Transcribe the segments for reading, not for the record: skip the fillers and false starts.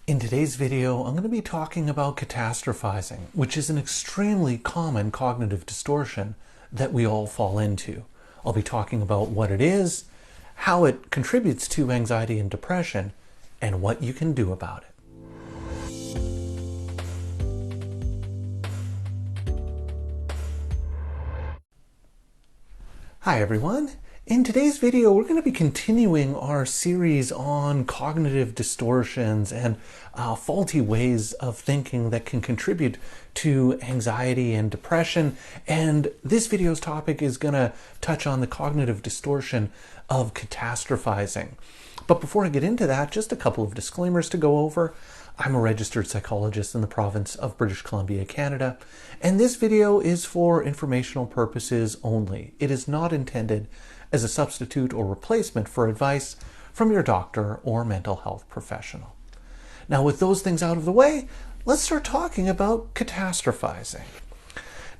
In today's video, I'm going to be talking about catastrophizing, which is an extremely common cognitive distortion that we all fall into. I'll be talking about what it is, how it contributes to anxiety and depression, and what you can do about it. Hi everyone. In today's video, we're going to be continuing our series on cognitive distortions and faulty ways of thinking that can contribute to anxiety and depression. And this video's topic is going to touch on the cognitive distortion of catastrophizing. But before I get into that, just a couple of disclaimers to go over. I'm a registered psychologist in the province of British Columbia, Canada, and this video is for informational purposes only. It is not intended as a substitute or replacement for advice from your doctor or mental health professional. Now, with those things out of the way, let's start talking about catastrophizing.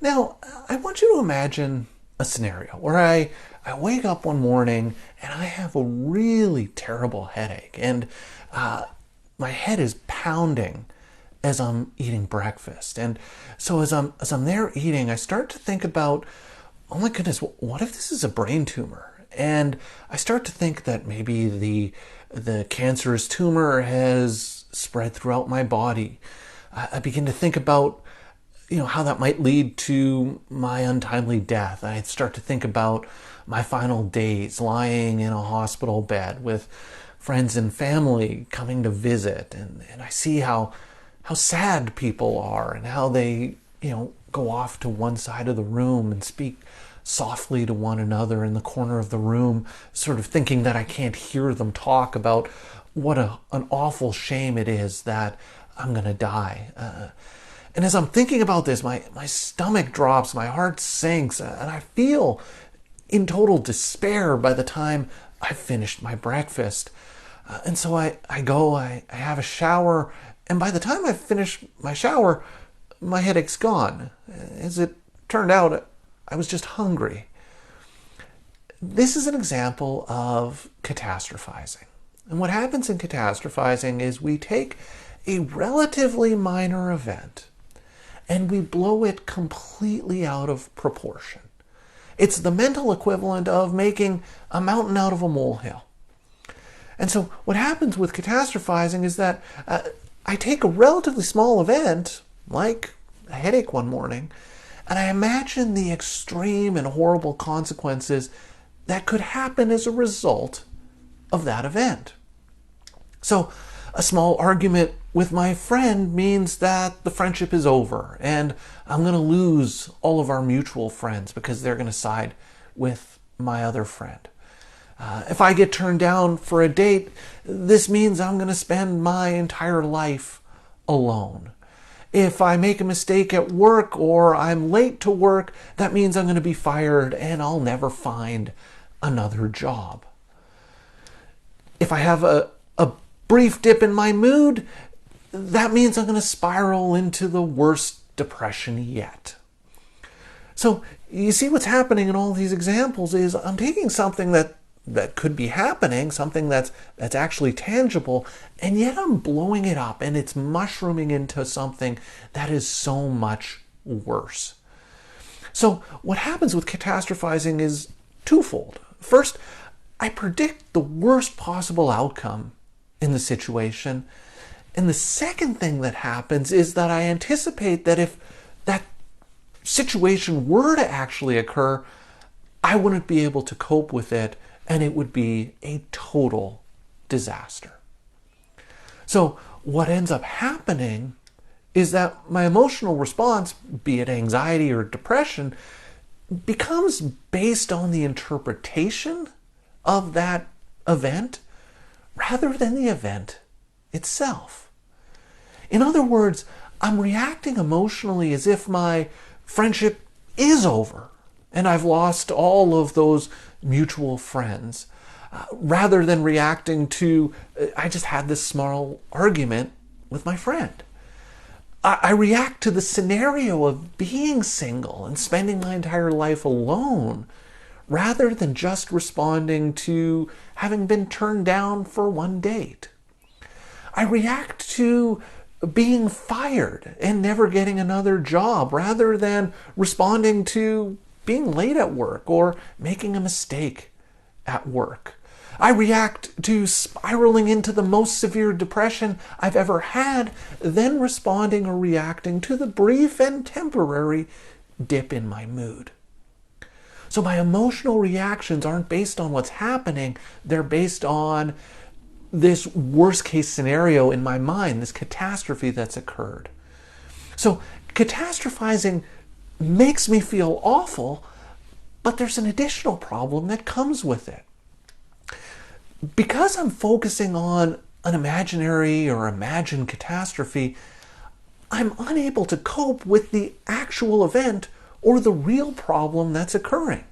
Now, I want you to imagine a scenario where I wake up one morning and I have a really terrible headache, and my head is pounding as I'm eating breakfast. And so as I'm there eating, I start to think about, oh my goodness, what if this is a brain tumor? And I start to think that maybe the cancerous tumor has spread throughout my body. I begin to think about, how that might lead to my untimely death. I start to think about my final days lying in a hospital bed with friends and family coming to visit, and I see how sad people are and how they go off to one side of the room and speak softly to one another in the corner of the room, sort of thinking that I can't hear them talk about what an awful shame it is that I'm gonna die. And as I'm thinking about this, my stomach drops, my heart sinks, and I feel in total despair by the time I've finished my breakfast. And so I have a shower, and by the time I finish my shower, my headache's gone. As it turned out, I was just hungry. This is an example of catastrophizing. And what happens in catastrophizing is we take a relatively minor event and we blow it completely out of proportion. It's the mental equivalent of making a mountain out of a molehill. And so what happens with catastrophizing is that I take a relatively small event, like a headache one morning, and I imagine the extreme and horrible consequences that could happen as a result of that event. So a small argument with my friend means that the friendship is over, and I'm going to lose all of our mutual friends because they're going to side with my other friend. If I get turned down for a date, this means I'm going to spend my entire life alone. If I make a mistake at work or I'm late to work, that means I'm going to be fired and I'll never find another job. If I have a brief dip in my mood, that means I'm going to spiral into the worst depression yet. So you see what's happening in all these examples is I'm taking something that could be happening, something that's actually tangible, and yet I'm blowing it up and it's mushrooming into something that is so much worse. So what happens with catastrophizing is twofold. First, I predict the worst possible outcome in the situation. And the second thing that happens is that I anticipate that if that situation were to actually occur, I wouldn't be able to cope with it, and it would be a total disaster. So what ends up happening is that my emotional response, be it anxiety or depression, becomes based on the interpretation of that event rather than the event itself. In other words, I'm reacting emotionally as if my friendship is over and I've lost all of those mutual friends, rather than reacting to, I just had this small argument with my friend. I react to the scenario of being single and spending my entire life alone, rather than just responding to having been turned down for one date. I react to being fired and never getting another job rather than responding to being late at work or making a mistake at work. I react to spiraling into the most severe depression I've ever had, then responding or reacting to the brief and temporary dip in my mood. So my emotional reactions aren't based on what's happening, they're based on this worst case scenario in my mind, this catastrophe that's occurred. So catastrophizing makes me feel awful, but there's an additional problem that comes with it. Because I'm focusing on an imaginary or imagined catastrophe, I'm unable to cope with the actual event or the real problem that's occurring.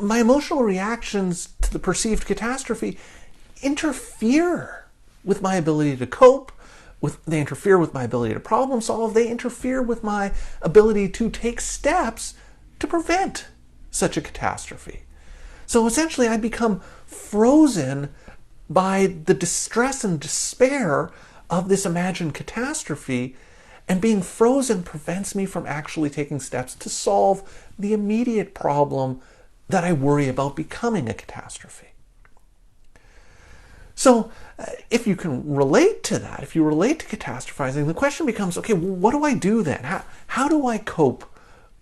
My emotional reactions to the perceived catastrophe interfere with my ability to cope, they interfere with my ability to problem solve, they interfere with my ability to take steps to prevent such a catastrophe. So essentially I become frozen by the distress and despair of this imagined catastrophe, and being frozen prevents me from actually taking steps to solve the immediate problem that I worry about becoming a catastrophe. So if you can relate to that, if you relate to catastrophizing, the question becomes, okay, well, what do I do then? How do I cope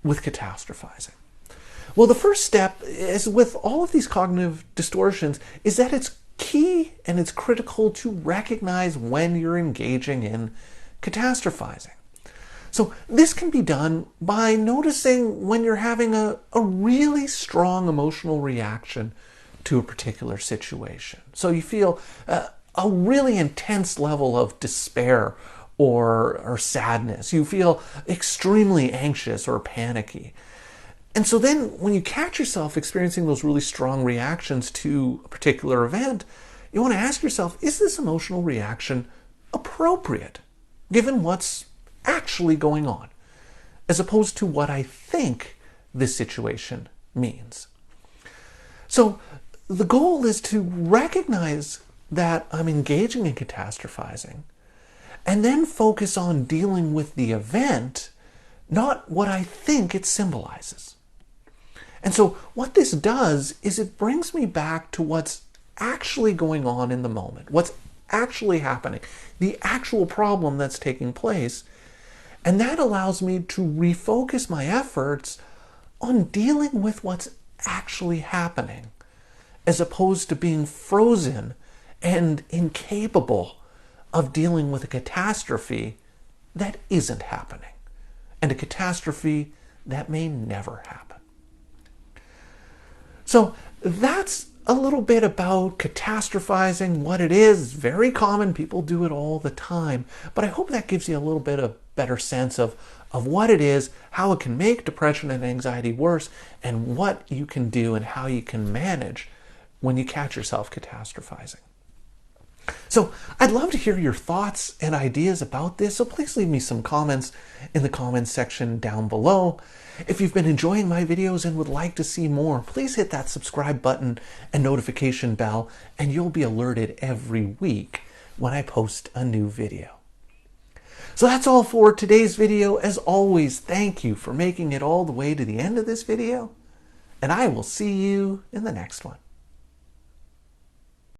with catastrophizing? Well, the first step is, with all of these cognitive distortions, is that it's key and it's critical to recognize when you're engaging in catastrophizing. So this can be done by noticing when you're having a really strong emotional reaction to a particular situation. So you feel a really intense level of despair or sadness. You feel extremely anxious or panicky. And so then when you catch yourself experiencing those really strong reactions to a particular event, you want to ask yourself, is this emotional reaction appropriate given what's actually going on, as opposed to what I think this situation means? So the goal is to recognize that I'm engaging in catastrophizing and then focus on dealing with the event, not what I think it symbolizes. And so what this does is it brings me back to what's actually going on in the moment, what's actually happening, the actual problem that's taking place. And that allows me to refocus my efforts on dealing with what's actually happening, as opposed to being frozen and incapable of dealing with a catastrophe that isn't happening, and a catastrophe that may never happen. So that's a little bit about catastrophizing, what it is. Very common, people do it all the time, but I hope that gives you a little bit of better sense of what it is, how it can make depression and anxiety worse, and what you can do and how you can manage when you catch yourself catastrophizing. So I'd love to hear your thoughts and ideas about this, so please leave me some comments in the comments section down below. If you've been enjoying my videos and would like to see more, please hit that subscribe button and notification bell, and you'll be alerted every week when I post a new video. So that's all for today's video. As always, thank you for making it all the way to the end of this video, and I will see you in the next one.